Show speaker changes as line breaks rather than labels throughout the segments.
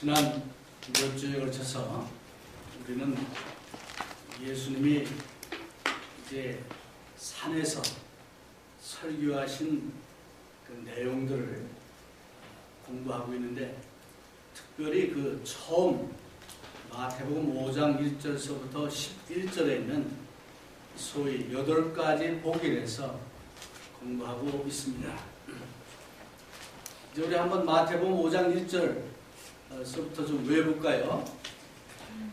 지난 몇 주에 걸쳐서 우리는 예수님이 이제 산에서 설교하신 그 내용들을 공부하고 있는데, 특별히 그 처음 마태복음 5장 1절서부터 11절에 있는 소위 8가지 복일에서 공부하고 있습니다. 이제 우리 한번 마태복음 5장 1절서부터 좀 외워볼까요?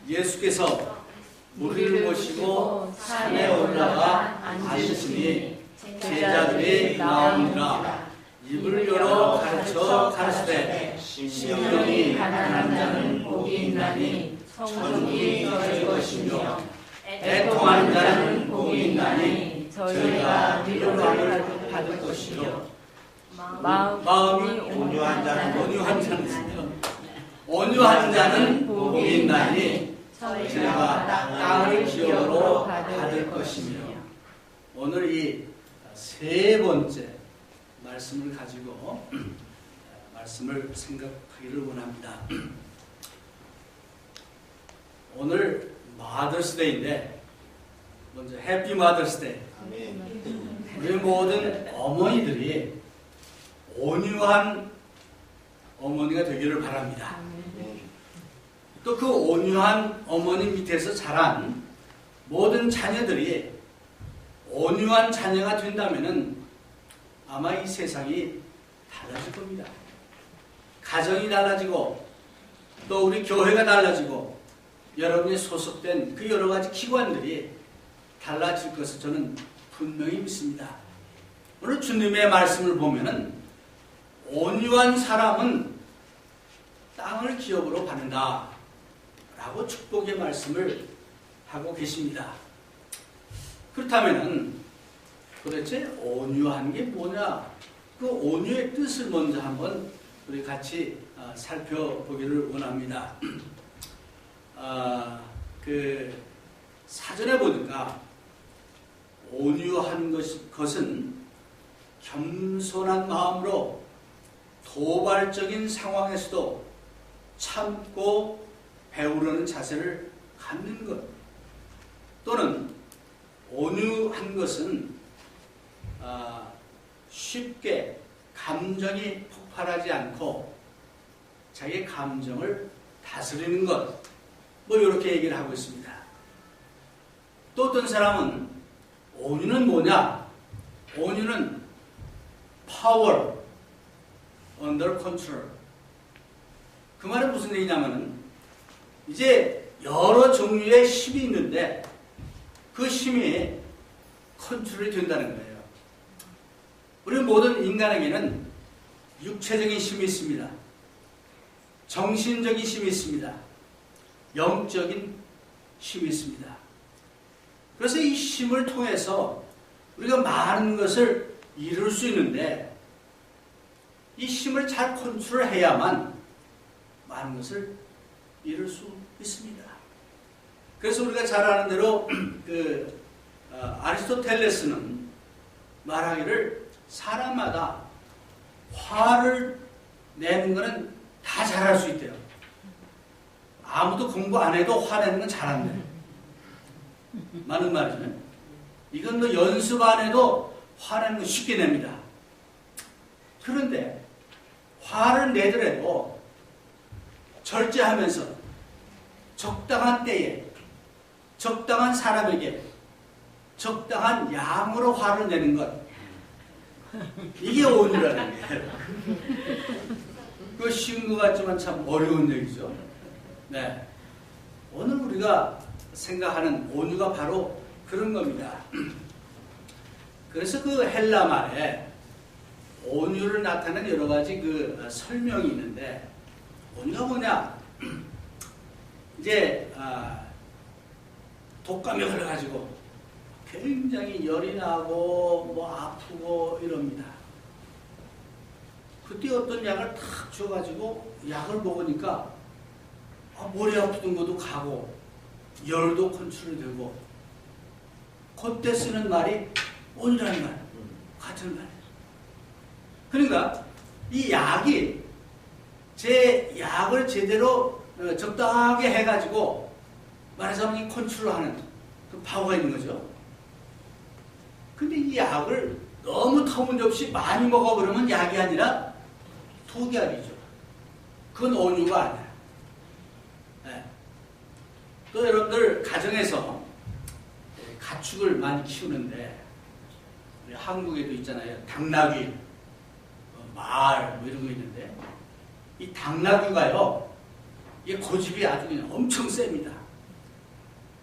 예수께서 무리를 모시고 산에 올라가 앉으시니 제자들이 나오니라. 입을 열어 가르쳐 가르치되 심령이 가난한 자는 복이 있나니 천국이 저희 것이며 애통하는 자는 복이 있나니 저희가 위로를 받을 것이요 마음이 온유한 자는 복이 있나니 저희가 땅을 기업으로 받을 것이며. 오늘 이 세 번째 말씀을 가지고 말씀을 생각하기를 원합니다. 오늘 마더스데이인데, 먼저 해피 마더스데이. 우리 모든 어머니들이 온유한 어머니가 되기를 바랍니다. 또 그 온유한 어머니 밑에서 자란 모든 자녀들이 온유한 자녀가 된다면은 아마 이 세상이 달라질 겁니다. 가정이 달라지고 또 우리 교회가 달라지고 여러분이 소속된 그 여러 가지 기관들이 달라질 것을 저는 분명히 믿습니다. 오늘 주님의 말씀을 보면은 온유한 사람은 땅을 기업으로 받는다 라고 축복의 말씀을 하고 계십니다. 그렇다면은 도대체 온유한 게 뭐냐? 그 온유의 뜻을 먼저 한번 우리 같이 살펴보기를 원합니다. 그 사전에 보니까 온유한 것은 겸손한 마음으로 도발적인 상황에서도 참고 배우려는 자세를 갖는 것, 또는 온유한 것은 쉽게 감정이 폭발하지 않고 자기의 감정을 다스리는 것, 뭐 이렇게 얘기를 하고 있습니다. 또 어떤 사람은 온유는 뭐냐? 온유는 power under control. 그 말은 무슨 얘기냐면은 이제 여러 종류의 힘이 있는데 그 힘이 컨트롤이 된다는 거예요. 우리 모든 인간에게는 육체적인 힘이 있습니다. 정신적인 힘이 있습니다. 영적인 힘이 있습니다. 그래서 이 힘을 통해서 우리가 많은 것을 이룰 수 있는데, 이 힘을 잘 컨트롤해야만 많은 것을 이룰 수 있습니다. 그래서 우리가 잘 아는 대로 아리스토텔레스는 말하기를 사람마다 화를 내는 것은 다 잘할 수 있대요. 아무도 공부 안 해도 화내는 건 잘한대요. 맞는 말이죠. 이건 뭐 연습 안 해도 화내는 건 쉽게 냅니다. 그런데 화를 내더라도 절제하면서 적당한 때에 적당한 사람에게 적당한 양으로 화를 내는 것, 이게 온유라는 거예요. 그거 쉬운 것 같지만 참 어려운 얘기죠. 네. 오늘 우리가 생각하는 온유가 바로 그런 겁니다. 그래서 그 헬라 말에 온유를 나타내는 여러 가지 그 설명이 있는데, 온유가 뭐냐? 이제 독감에 걸려가지고 굉장히 열이 나고 뭐 아프고 이럽니다. 그때 어떤 약을 탁 줘가지고 약을 먹으니까 머리 아프던 것도 가고 열도 컨트롤이 되고, 그때 쓰는 말이 온유라는 말, 같은 말이에요. 그러니까 이 약이 제 약을 제대로 적당하게 해가지고 말하자면 이 컨트롤하는 그 파워가 있는 거죠. 근데 이 약을 너무 터무니없이 많이 먹어버리면 약이 아니라 독약이죠. 그건 온유가 아니야. 네. 또 여러분들 가정에서 가축을 많이 키우는데 우리 한국에도 있잖아요. 당나귀, 말 뭐 이런 거 있는데 이 당나귀가요, 이게 고집이 아주 그냥 엄청 셉니다.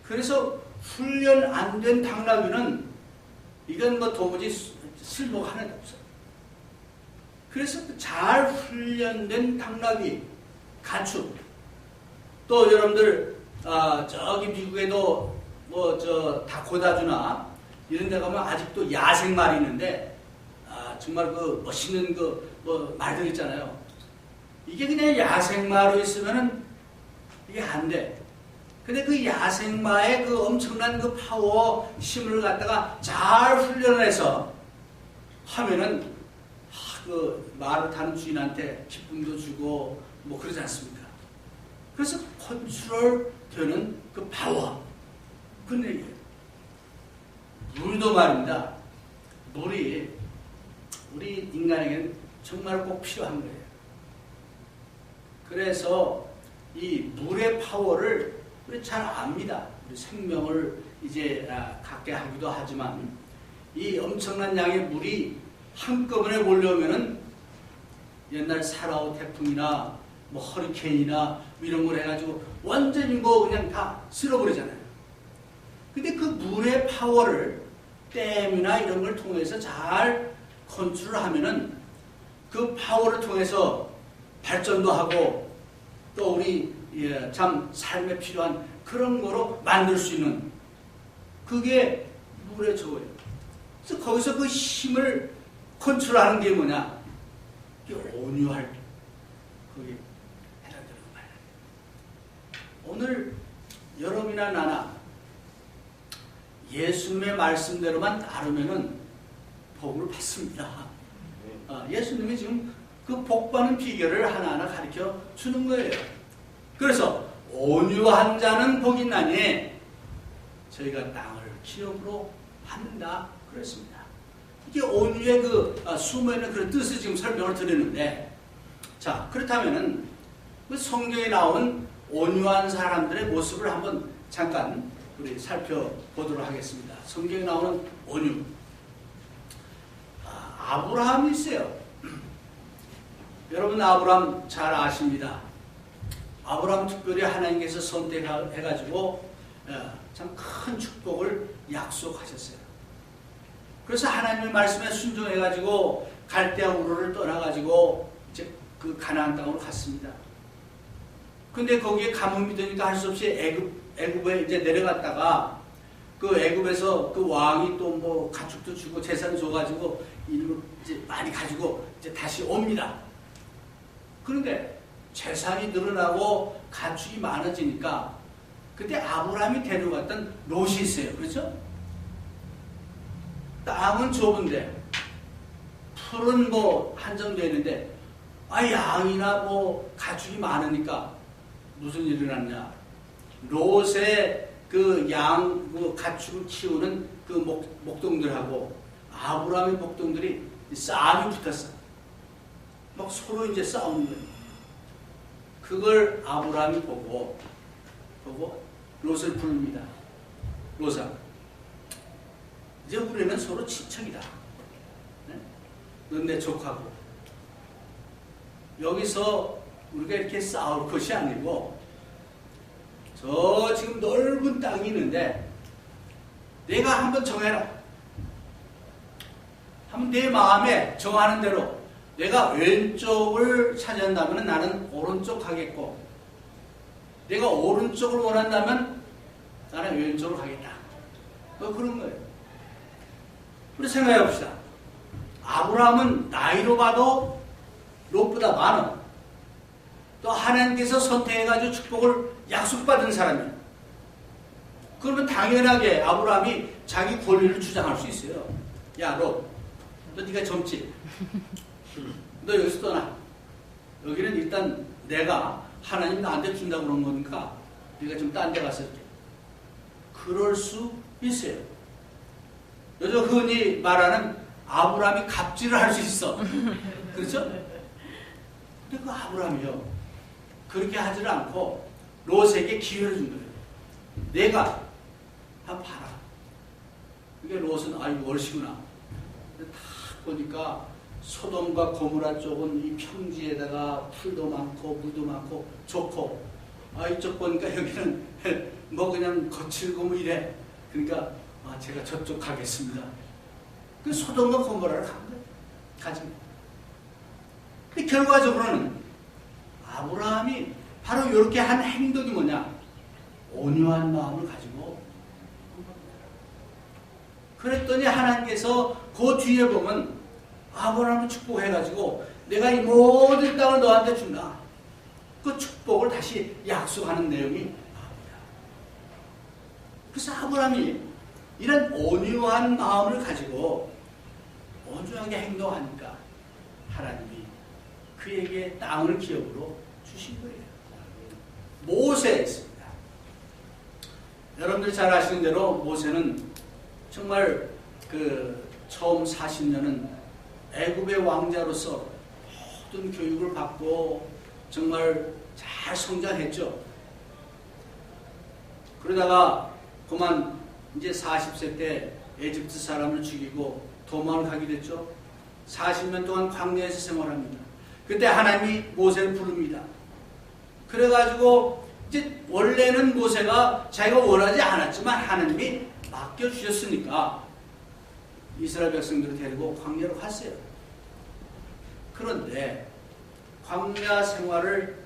그래서 훈련 안 된 당나귀는 이건 뭐 도무지 쓸모가 하나도 없어요. 그래서 잘 훈련된 당나귀, 가축, 또 여러분들 저기 미국에도 뭐 저 다코다주나 이런 데 가면 아직도 야생말이 있는데 정말 그 멋있는 그 뭐 말들 있잖아요. 이게 그냥 야생마로 있으면은 이게 안 돼. 근데 그 야생마의 그 엄청난 그 파워, 힘을 갖다가 잘 훈련을 해서 하면은 그 말을 타는 주인한테 기쁨도 주고 뭐 그러지 않습니까? 그래서 컨트롤 되는 그 파워. 그 얘기예요. 물도 말입니다. 물이 우리 인간에게는 정말 꼭 필요한 거예요. 그래서 이 물의 파워를 우리 잘 압니다. 우리 생명을 이제 갖게 하기도 하지만 이 엄청난 양의 물이 한꺼번에 몰려오면은 옛날 사라오 태풍이나 뭐 허리케인이나 이런 걸 해가지고 완전히 뭐 그냥 다 쓸어버리잖아요. 근데 그 물의 파워를 댐이나 이런 걸 통해서 잘 컨트롤하면은 그 파워를 통해서 발전도 하고 또 우리 참 삶에 필요한 그런 거로 만들 수 있는 그게 물의 저거예요. 그래서 거기서 그 힘을 컨트롤하는 게 뭐냐? 이게 온유할 그게 해당되는 거예요. 오늘 여러분이나 나나 예수님의 말씀대로만 따르면은 복을 받습니다. 예수님이 지금 그 복받는 비결을 하나하나 가르쳐 주는 거예요. 그래서 온유한 자는 복이 나니 저희가 땅을 기업으로 받는다 그랬습니다. 이게 온유의 그 숨어있는 그런 뜻을 지금 설명을 드리는데, 자 그렇다면은 그 성경에 나온 온유한 사람들의 모습을 한번 잠깐 우리 살펴보도록 하겠습니다. 성경에 나오는 온유. 아브라함이 있어요. 여러분 아브라함 잘 아십니다. 아브라함 특별히 하나님께서 선택해가지고 참 큰 축복을 약속하셨어요. 그래서 하나님의 말씀에 순종해가지고 갈대아 우르를 떠나가지고 이제 그 가나안 땅으로 갔습니다. 근데 거기에 가뭄이 되니까 할 수 없이 애굽에 이제 내려갔다가 그 애굽에서 그 왕이 또 뭐 가축도 주고 재산 줘가지고 이름을 이제 많이 가지고 이제 다시 옵니다. 그런데 재산이 늘어나고 가축이 많아지니까 그때 아브라함이 데려갔던 롯이 있어요. 그렇죠? 땅은 좁은데 풀은 뭐 한정되어 있는데 양이나 뭐 가축이 많으니까 무슨 일이 일어났냐? 롯의 그 양, 그 가축을 키우는 그 목동들하고 아브라함의 목동들이 싸움이 붙었어. 막 서로 이제 싸우는 거예요. 그걸 아브라함이 보고 롯을 부릅니다. 롯아, 이제 우리는 서로 친척이다. 네? 넌 내 족하고. 여기서 우리가 이렇게 싸울 것이 아니고 저 지금 넓은 땅이 있는데 내가 한번 정해라. 한번 내 마음에 정하는 대로 내가 왼쪽을 찾는다면 나는 오른쪽 가겠고 내가 오른쪽을 원한다면 나는 왼쪽으로 가겠다. 그런 거예요. 우리 생각해 봅시다. 아브라함은 나이로 봐도 롯보다 많아. 또 하나님께서 선택해가지고 축복을 약속받은 사람이에요. 그러면 당연하게 아브라함이 자기 권리를 주장할 수 있어요. 야, 롯, 너 네가 젊지? 너 여기서 떠나. 여기는 일단 내가 하나님 나한테 준다고 그런 거니까 네가 좀 딴 데 가서 이렇게. 그럴 수 있어요. 요즘 흔히 말하는 아브라함이 갑질을 할 수 있어. 그렇죠? 근데 그 아브라함이요. 그렇게 하지를 않고 롯에게 기회를 준 거예요. 내가 한번 봐라. 이게 롯은 아이고 얼씨구나. 근데 다 보니까 소돔과 고모라 쪽은 이 평지에다가 풀도 많고 물도 많고 좋고, 이쪽 보니까 여기는 뭐 그냥 거칠고 뭐 이래. 그러니까 제가 저쪽 가겠습니다. 그 소돔과 고모라를 간 거예요. 가지. 근데 결과적으로는 아브라함이 바로 이렇게 한 행동이 뭐냐? 온유한 마음을 가지고 그랬더니 하나님께서 그 뒤에 보면 아브라함을 축복해가지고 내가 이 모든 땅을 너한테 준다. 그 축복을 다시 약속하는 내용이 나옵니다. 그래서 아브라함이 이런 온유한 마음을 가지고 온유하게 행동하니까 하나님이 그에게 땅을 기업으로 주신 거예요. 모세 있습니다. 여러분들 잘 아시는 대로 모세는 정말 그 처음 40년은 애굽의 왕자로서 모든 교육을 받고 정말 잘 성장했죠. 그러다가 그만 이제 40세 때 에집트 사람을 죽이고 도망을 가게 됐죠. 40년 동안 광야에서 생활합니다. 그때 하나님이 모세를 부릅니다. 그래가지고 이제 원래는 모세가 자기가 원하지 않았지만 하나님이 맡겨주셨으니까 이스라엘 백성들을 데리고 광야로 갔어요. 그런데 광야 생활을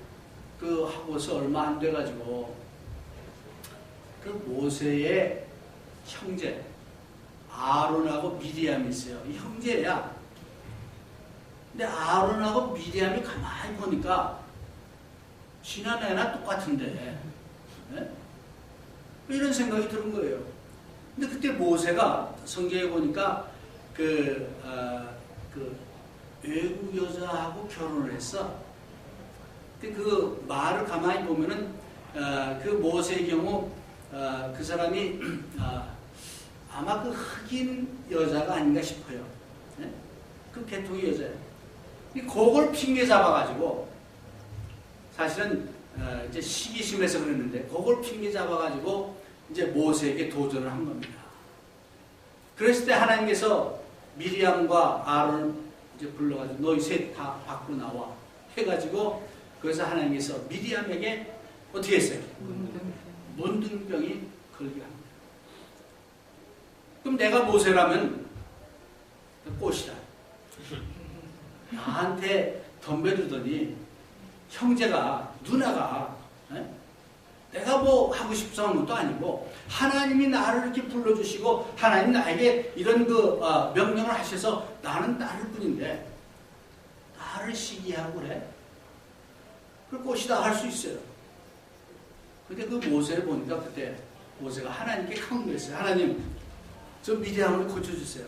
하고서 얼마 안 돼가지고 그 모세의 형제 아론하고 미리암이 있어요. 이 형제야. 근데 아론하고 미리암이 가만히 보니까 지난 애나 똑같은데, 네? 이런 생각이 드는 거예요. 근데 그때 모세가 성경에 보니까 외국 여자하고 결혼을 했어. 근데 그 말을 가만히 보면은 그 모세의 경우 그 사람이 아마 그 흑인 여자가 아닌가 싶어요. 네? 그 계통의 여자예요. 그걸 핑계 잡아가지고 사실은 이제 시기심에서 그랬는데 그걸 핑계 잡아가지고 이제 모세에게 도전을 한 겁니다. 그랬을 때 하나님께서 미리암과 아론을 이제 불러가지고 너희 셋 다 밖으로 나와 해가지고 그래서 하나님께서 미리암에게 어떻게 했어요? 문둥병이 걸게 합니다. 그럼 내가 모세라면 꽃이다. 나한테 덤벼들더니 형제가 누나가 내가 뭐 하고 싶어 하는 것도 아니고 하나님이 나를 이렇게 불러주시고 하나님 나에게 이런 명령을 하셔서 나는 나를 뿐인데 나를 시기하고 그래? 그 꽃이다 할 수 있어요. 근데 그 모세를 보니까 그때 모세가 하나님께 강구했어요. 하나님 저 미리암을 고쳐주세요.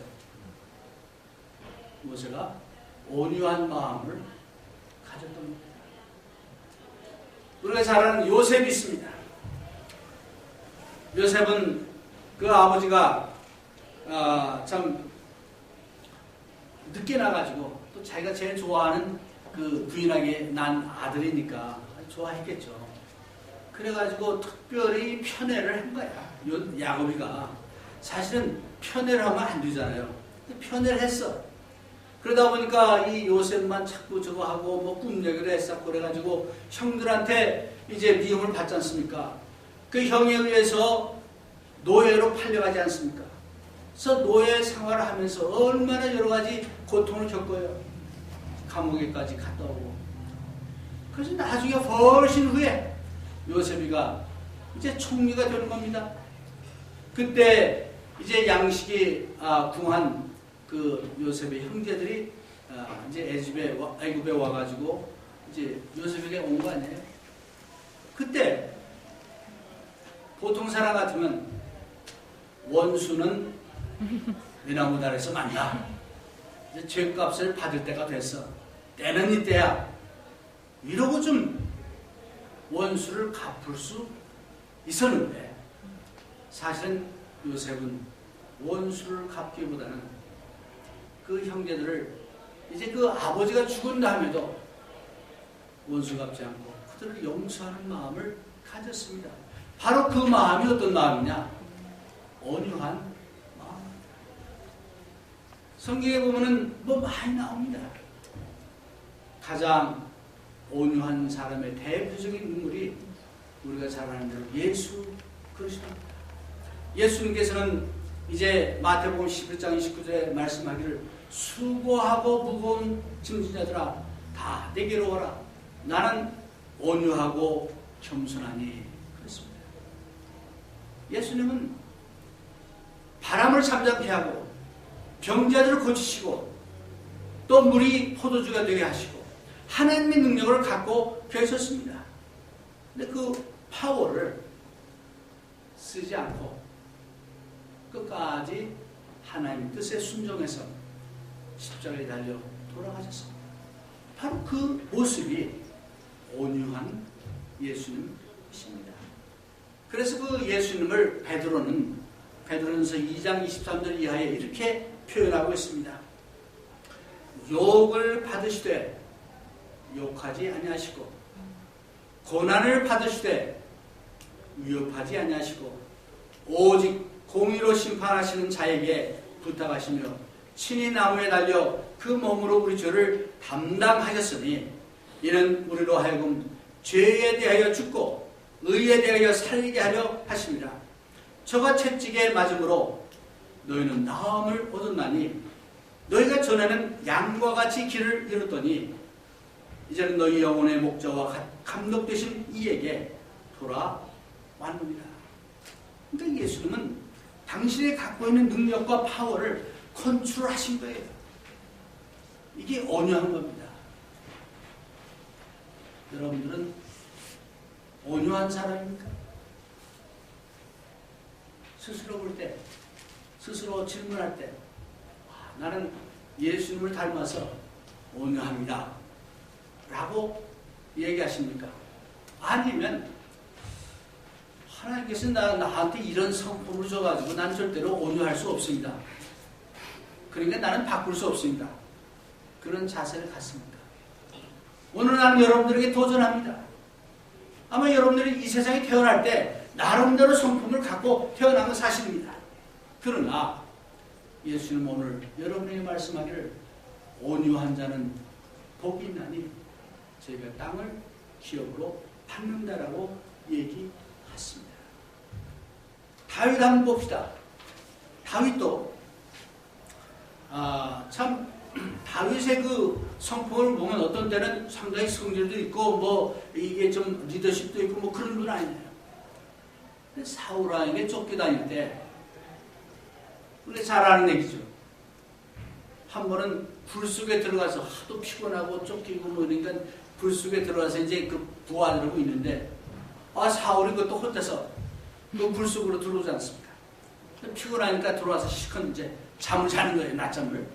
모세가 온유한 마음을 가졌던 겁니다. 우리가 잘 아는 요셉이 있습니다. 요셉은 그 아버지가 참 늦게 나가지고 또 자기가 제일 좋아하는 그 부인에게 난 아들이니까 좋아했겠죠. 그래가지고 특별히 편애를 한 거야. 야곱이가 사실은 편애를 하면 안 되잖아요. 편애를 했어. 그러다 보니까 이 요셉만 자꾸 저거 하고 뭐 꿈얘기를 했었고 그래가지고 형들한테 이제 미움을 받지 않습니까? 그 형에 의해서 노예로 팔려가지 않습니까? 그래서 노예 생활을 하면서 얼마나 여러 가지 고통을 겪어요. 감옥에까지 갔다 오고. 그래서 나중에 훨씬 후에 요셉이가 이제 총리가 되는 겁니다. 그때 이제 양식이 궁한 그 요셉의 형제들이 이제 애굽에 와가지고 이제 요셉에게 온 거 아니에요. 그때 보통 사람 같으면 원수는 외나무다리에서 만나. 이제 죄값을 받을 때가 됐어. 때는 이때야. 이러고 좀 원수를 갚을 수 있었는데, 사실은 요셉은 원수를 갚기보다는 그 형제들을 이제 그 아버지가 죽은 다음에도 원수 갚지 않고 그들을 용서하는 마음을 가졌습니다. 바로 그 마음이 어떤 마음이냐? 온유한 마음. 성경에 보면은 뭐 많이 나옵니다. 가장 온유한 사람의 대표적인 인물이 우리가 잘 아는 대로 예수 그리스도입니다. 예수님께서는 이제 마태복음 11장 29절에 말씀하기를 수고하고 무거운 짐진자들아 다 내게로 오라. 나는 온유하고 겸손하니 그랬습니다. 예수님은 바람을 잠잠케 하고 병자들을 고치시고 또 물이 포도주가 되게 하시고 하나님의 능력을 갖고 계셨습니다. 근데 그 파워를 쓰지 않고 끝까지 하나님 뜻에 순종해서 십자가에 달려 돌아가셨습니다. 바로 그 모습이 온유한 예수님이십니다. 그래서 그 예수님을 베드로전서 2장 23절 이하에 이렇게 표현하고 있습니다. 욕을 받으시되 욕하지 아니하시고 고난을 받으시되 위협하지 아니하시고 오직 공의로 심판하시는 자에게 부탁하시며 친히 나무에 달려 그 몸으로 우리 죄를 담당하셨으니 이는 우리로 하여금 죄에 대하여 죽고 의에 대하여 살리게 하려 하십니다. 저가 채찍에 맞음으로 너희는 나음을 얻었나니 너희가 전에는 양과 같이 길을 잃었더니 이제는 너희 영혼의 목자와 감독되신 이에게 돌아왔느니라. 그러니까 예수님은 당신이 갖고 있는 능력과 파워를 컨트롤하신 거예요. 이게 온유한 겁니다. 여러분들은 온유한 사람입니까? 스스로 볼 때, 스스로 질문할 때 나는 예수님을 닮아서 온유합니다 라고 얘기하십니까? 아니면 하나님께서 나한테 이런 성품을 줘가지고 난 절대로 온유할 수 없습니다. 그러니까 나는 바꿀 수 없습니다. 그런 자세를 갖습니까? 오늘 나는 여러분들에게 도전합니다. 아마 여러분들이 이 세상에 태어날 때 나름대로 성품을 갖고 태어난 건 사실입니다. 그러나 예수님 오늘 여러분에게 말씀하기를 온유한 자는 복이 있나니 저희가 땅을 기업으로 받는다라고 얘기했습니다. 다윗 한번 봅시다. 다윗도 참 다윗의 그 성품을 보면 어떤 때는 상당히 성질도 있고 뭐 이게 좀 리더십도 있고 뭐 그런 분 아니에요. 근데 사울 왕에게 쫓겨다닐 때 우리 잘 아는 얘기죠. 한 번은 불 속에 들어가서 하도 피곤하고 쫓기고 뭐 그러니까 불 속에 들어가서 이제 그 부하들하고 있는데 사울이 그것도 혼자서 그 불 속으로 들어오지 않습니까? 피곤하니까 들어와서 실컷 이제 잠을 자는 거예요. 낮잠을.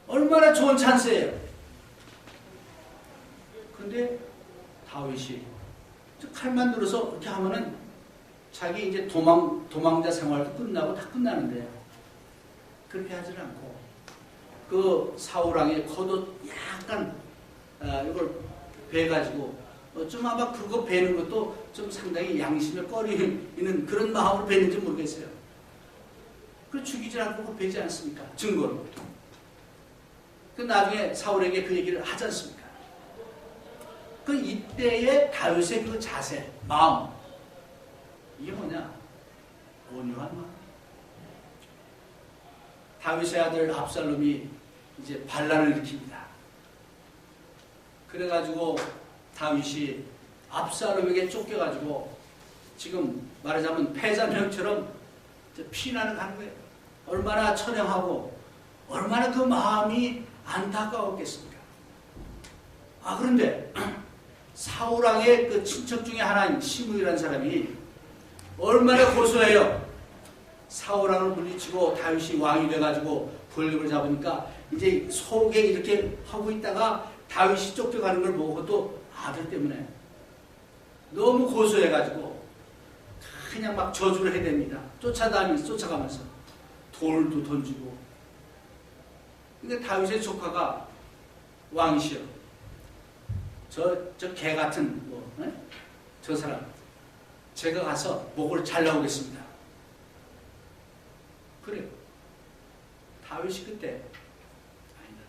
얼마나 좋은 찬스예요. 근데 다윗이 칼만 들어서 이렇게 하면은 자기 이제 도망자 생활도 끝나고 다 끝나는데 그렇게 하질 않고 그 사울왕의 겉옷 약간 이걸 베가지고 좀 아마 그거 베는 것도 좀 상당히 양심에 꺼리는 그런 마음으로 베는지 모르겠어요. 그 죽이지 않고 베지 않습니까? 증거로. 그 나중에 사울에게 그 얘기를 하지 않습니까? 그 이때의 다윗의 그 자세, 마음, 이게 뭐냐? 온유한 마음. 다윗의 아들 압살롬이 이제 반란을 일으킵니다. 그래가지고 다윗이 압살롬에게 쫓겨가지고 지금 말하자면 패자명처럼 피난을 간 거예요. 얼마나 처량하고 얼마나 그 마음이 안타까웠겠습니까? 그런데 사울왕의 그 친척 중에 하나인 시므이라는 사람이 얼마나 고소해요. 사울왕을 물리치고 다윗이 왕이 돼가지고 권력을 잡으니까 이제 속에 이렇게 하고 있다가 다윗이 쫓겨가는 걸 보고 또 아들 때문에 너무 고소해가지고 그냥 막 저주를 해댑니다. 쫓아가면서 돌도 던지고. 근데 다윗의 조카가 왕이시여. 저 개 같은 저 사람 제가 가서 목을 잘라오겠습니다. 그래요. 다윗이 그때 아니다.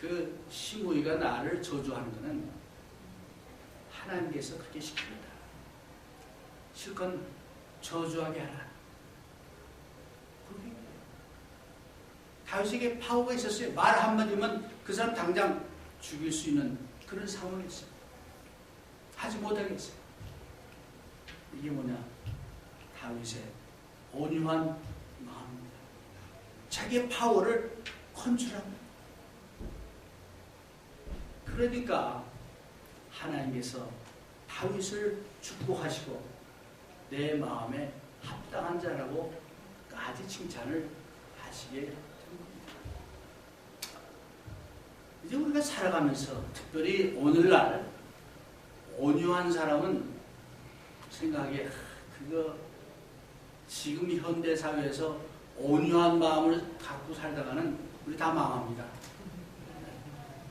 그 시므이가 나를 저주하는 것은 하나님께서 그렇게 시킵니다. 실컷 저주하게 하라. 다윗에게 파워가 있었어요. 말 한마디면 그 사람 당장 죽일 수 있는 그런 상황이었어요. 하지 못하겠어요. 이게 뭐냐? 다윗의 온유한 마음입니다. 자기의 파워를 컨트롤합니다. 그러니까 하나님께서 다윗을 축복하시고 내 마음에 합당한 자라고까지 칭찬을 하시게 된 겁니다. 이제 우리가 살아가면서 특별히 오늘날 온유한 사람은 생각에 그거 지금 현대 사회에서 온유한 마음을 갖고 살다가는 우리 다 망합니다.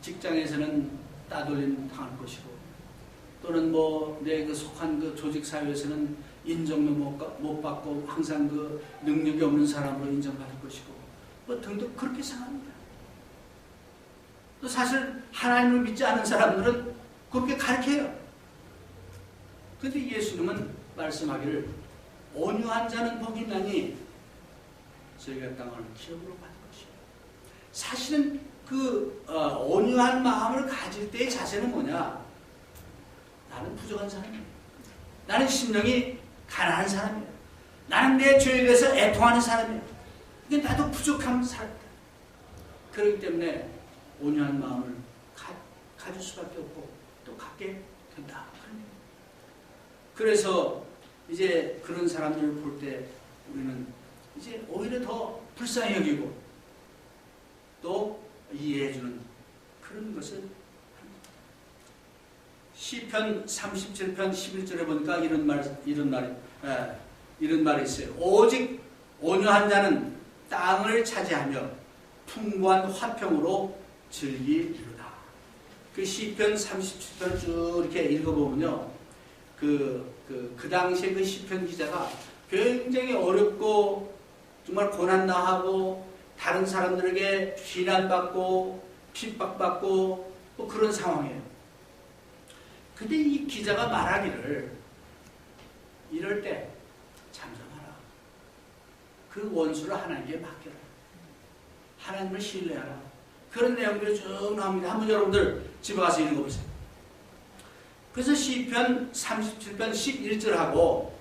직장에서는 따돌림 당할 것이고 또는 내 그 속한 그 조직 사회에서는 인정도 못 받고 항상 그 능력이 없는 사람으로 인정받을 것이고 등등 그렇게 생각합니다. 또 사실 하나님을 믿지 않은 사람들은 그렇게 가르쳐요. 그런데 예수님은 말씀하기를 온유한 자는 복이 있나니 저희가 땅을 기업으로 받을 것이에요. 사실은 그 온유한 마음을 가질 때의 자세는 뭐냐? 나는 부족한 사람이에요. 나는 심령이 가난한 사람이에요. 나는 내 죄에 대해서 애통하는 사람이에요. 근데 나도 부족한 사람이다. 그렇기 때문에 온유한 마음을 가질 수밖에 없고 또 갖게 된다. 그래서 이제 그런 사람들을 볼 때 우리는 이제 오히려 더 불쌍히 여기고 또 이해해주는 그런 것을 합니다. 시편 37편 11절에 보니까 이런 말이 있어요. 오직 온유한 자는 땅을 차지하며 풍부한 화평으로 즐기리로다. 그 시편 37편을 쭉 이렇게 읽어보면요. 그 당시에 그 시편 기자가 굉장히 어렵고 정말 고난당하고 다른 사람들에게 비난받고 핍박받고 뭐 그런 상황이에요. 근데 이 기자가 말하기를 이럴 때 잠잠하라. 그 원수를 하나님께 맡겨라. 하나님을 신뢰하라. 그런 내용들이 쭉 나옵니다. 한번 여러분들 집에 가서 읽어보세요. 그래서 시편 37편 11절하고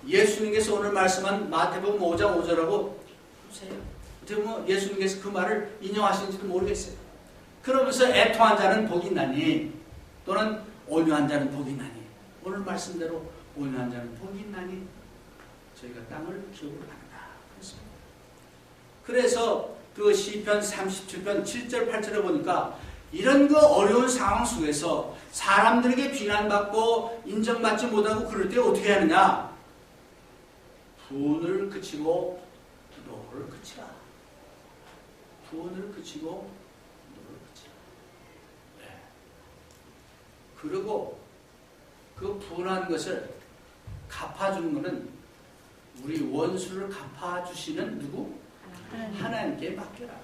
예수님께서 오늘 말씀한 마태복음 5장 5절하고 보세요. 어떻게 보면 예수님께서 그 말을 인용하시는지도 모르겠어요. 그러면서 애통한 자는 복이 있나니 또는 온유한 자는 복이 있나니 오늘 말씀대로 온유한 자는 복이 있나니 저희가 땅을 기업으로 받는다. 그래서 그 시편 37편 7절 8절에 보니까 이런 그 어려운 상황 속에서 사람들에게 비난받고 인정받지 못하고 그럴 때 어떻게 하느냐? 분을 그치고 노를 그치라. 분을 그치고 노를 그치라. 네. 그리고 그 분한 것을 갚아주는 것은 우리 원수를 갚아주시는 누구? 하나님께 맡겨라.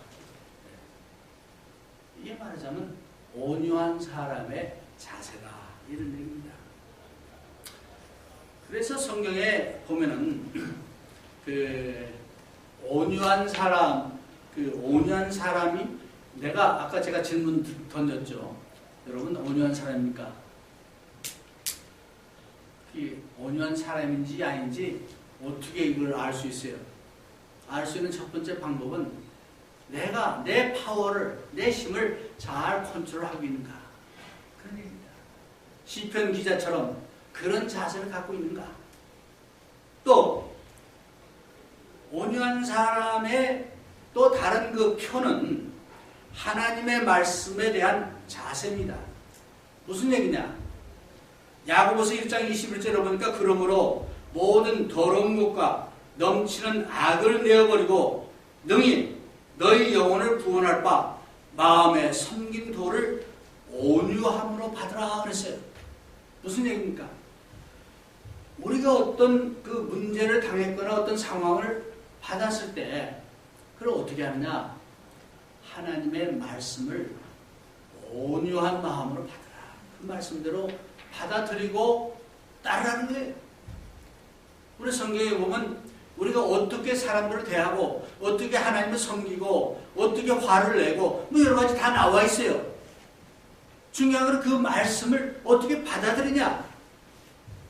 이게 말하자면 온유한 사람의 자세다 이런 얘기입니다. 그래서 성경에 보면은 그 온유한 사람이 내가 아까 제가 질문 던졌죠. 여러분 온유한 사람입니까? 온유한 사람인지 아닌지 어떻게 이걸 알 수 있어요? 알 수 있는 첫 번째 방법은 내가 내 파워를, 내 힘을 잘 컨트롤하고 있는가? 그런 얘기입니다. 시편 기자처럼 그런 자세를 갖고 있는가? 또 온유한 사람의 또 다른 그 표는 하나님의 말씀에 대한 자세입니다. 무슨 얘기냐? 야고보서 1장 21절에 보니까 그러므로 모든 더러운 것과 넘치는 악을 내어버리고 능히 너희 영혼을 구원할 바 마음에 섬긴 도를 온유함으로 받으라 그랬어요. 무슨 얘기입니까? 우리가 어떤 그 문제를 당했거나 어떤 상황을 받았을 때 그걸 어떻게 하느냐? 하나님의 말씀을 온유한 마음으로 받으라. 그 말씀대로 받아들이고 따르라는 거예요. 우리 성경에 보면 우리가 어떻게 사람들을 대하고 어떻게 하나님을 섬기고 어떻게 화를 내고 뭐 여러 가지 다 나와 있어요. 중요한 건 그 말씀을 어떻게 받아들이냐?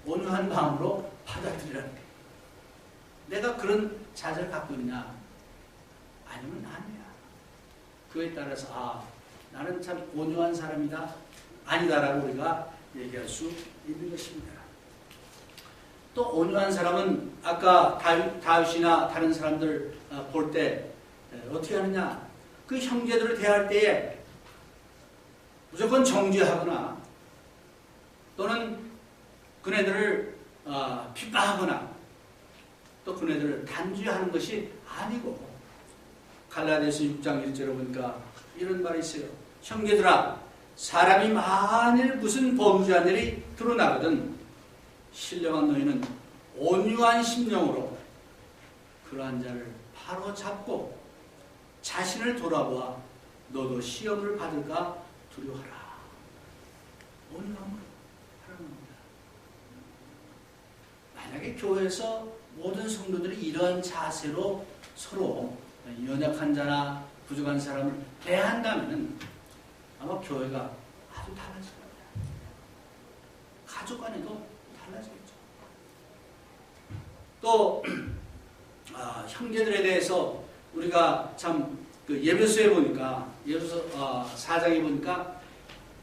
온유한 마음으로 받아들이라는 거예요. 내가 그런 자세를 갖고 있냐? 아니면 아니야. 그에 따라서 나는 참 온유한 사람이다. 아니다라고 우리가 얘기할 수 있는 것입니다. 또 온유한 사람은 아까 다윗이나 다른 사람들 볼 때 어떻게 하느냐? 그 형제들을 대할 때에 무조건 정죄하거나 또는 그네들을 핍박하거나 또 그네들을 단죄하는 것이 아니고 갈라디아서 6장 1절에 보니까 이런 말이 있어요. 형제들아, 사람이 만일 무슨 범죄한 일이 드러나거든 신령한 너희는 온유한 심령으로 그러한 자를 바로 잡고 자신을 돌아보아 너도 시험을 받을까 두려워하라. 온유함으로 하라는 겁니다. 만약에 교회에서 모든 성도들이 이러한 자세로 서로 연약한 자나 부족한 사람을 대한다면 아마 교회가 아주 달라질 겁니다. 가족 간에도 달라지겠죠. 또 형제들에 대해서 우리가 참 그 예배서에 보니까 예배서 4장에 보니까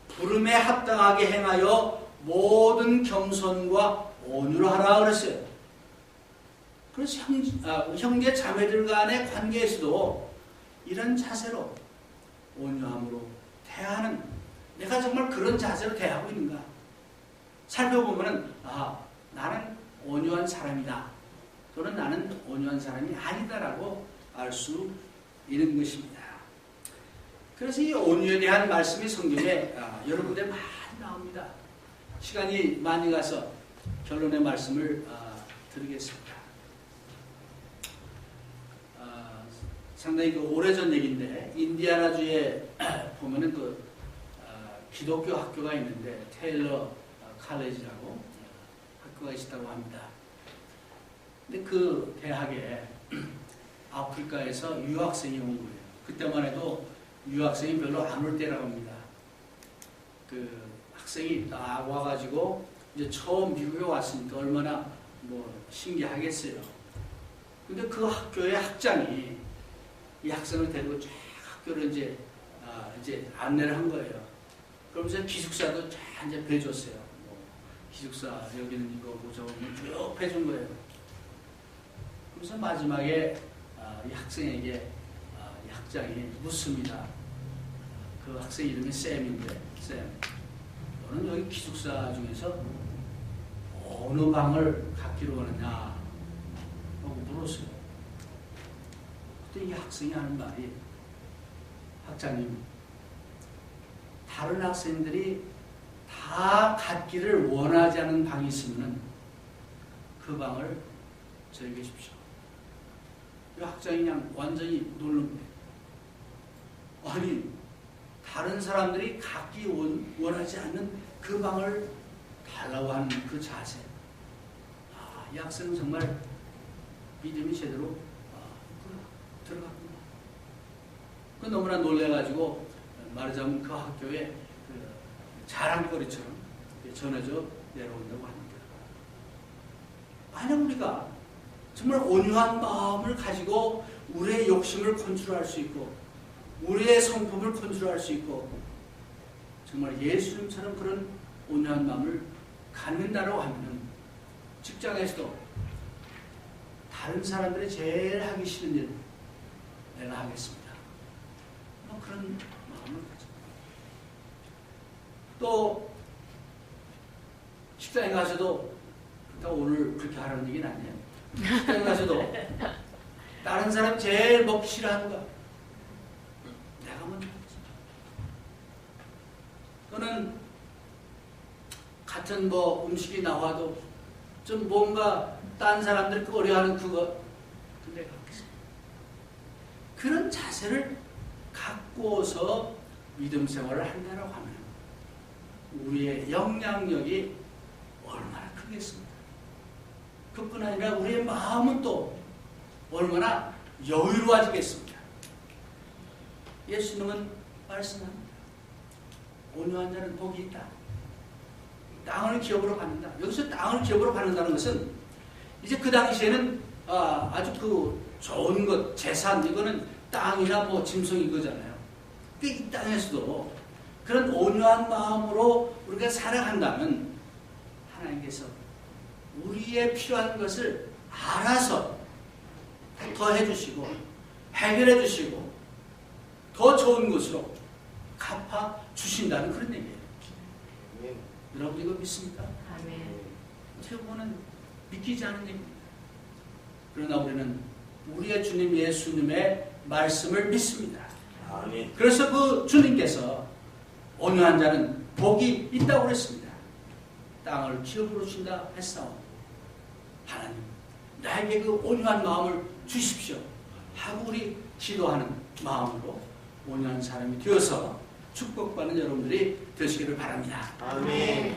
부름에 합당하게 행하여 모든 겸손과 온유로 하라 그랬어요. 그래서 형제 자매들 간의 관계에서도 이런 자세로 온유함으로 대하는, 내가 정말 그런 자세로 대하고 있는가 살펴보면은 나는 온유한 사람이다 또는 나는 온유한 사람이 아니다라고 알 수 있는 것입니다. 그래서 이 온유에 대한 말씀이 성경에 여러 군데 많이 나옵니다. 시간이 많이 가서 결론의 말씀을 드리겠습니다. 상당히 오래전 얘기인데 인디아나주에 보면은 기독교 학교가 있는데 테일러 칼레지라고 학교가 있다고 합니다. 근데 그 대학에 아프리카에서 유학생이 온 거예요. 그때만 해도 유학생이 별로 안 올 때라고 합니다. 그 학생이 딱 와가지고 이제 처음 미국에 왔으니까 얼마나 신기하겠어요. 근데 그 학교의 학장이 이 학생을 데리고 쫙 학교를 이제 안내를 한 거예요. 그러면서 기숙사도 쫙 이제 배줬어요. 기숙사 여기는 이거 저거 쭉 배준 거예요. 그래서 마지막에 이 학생에게 이 학장이 묻습니다. 그 학생 이름이 샘인데, 샘, 너는 여기 기숙사 중에서 어느 방을 갖기로 하느냐? 하고 물었어요. 그때 이 학생이 하는 말이, 학장님, 다른 학생들이 다 갖기를 원하지 않는 방이 있으면 그 방을 저에게 주십시오. 이 학장이 그냥 완전히 놀란 거예요. 아니, 다른 사람들이 갖기 원하지 않는 그 방을 달라고 하는 그 자세. 이 학생은 정말 믿음이 제대로 들어갔구나. 그 너무나 놀래가지고 말하자면 그 학교에 자랑거리처럼 전해져 내려온다고 합니다. 만약 우리가 정말 온유한 마음을 가지고 우리의 욕심을 컨트롤할 수 있고 우리의 성품을 컨트롤할 수 있고 정말 예수님처럼 그런 온유한 마음을 갖는다고 하면 직장에서도 다른 사람들이 제일 하기 싫은 일 내가 하겠습니다. 그런 마음을 가져. 또 식당에 가서도 그러니까 오늘 그렇게 하라는 얘기는 아니에요. 식당에 가서도 다른 사람 제일 먹기 싫어하는 거 내가 먼저 먹지. 또는 같은 뭐 음식이 나와도 좀 뭔가 딴 사람들 꺼려하는 그거 내가 먹겠습니다. 그런 자세를 갖고서 믿음 생활을 한다고 하면 우리의 영향력이 얼마나 크겠습니까? 그뿐 아니라 우리의 마음은 또 얼마나 여유로워지겠습니까? 예수님은 말씀합니다. 온유한 자는 복이 있다. 땅을 기업으로 받는다. 여기서 땅을 기업으로 받는다는 것은 이제 그 당시에는 아주 그 좋은 것, 재산, 이거는 땅이나 뭐 짐승 이거잖아요. 이 땅에서도 그런 온유한 마음으로 우리가 살아간다면 하나님께서 우리의 필요한 것을 알아서 더 해주시고 해결해 주시고 더 좋은 것으로 갚아 주신다는 그런 얘기예요. 여러분 이거 믿습니까?
아멘.
태우고는 믿기지 않은 얘기입니다. 그러나 우리는 우리의 주님 예수님의 말씀을 믿습니다.
아멘.
그래서 그 주님께서 온유한 자는 복이 있다고 그랬습니다. 땅을 기업으로 준다 했사오니 하나님 나에게 그 온유한 마음을 주십시오 하고 우리 기도하는 마음으로 온유한 사람이 되어서 축복받는 여러분들이 되시기를 바랍니다.
아멘.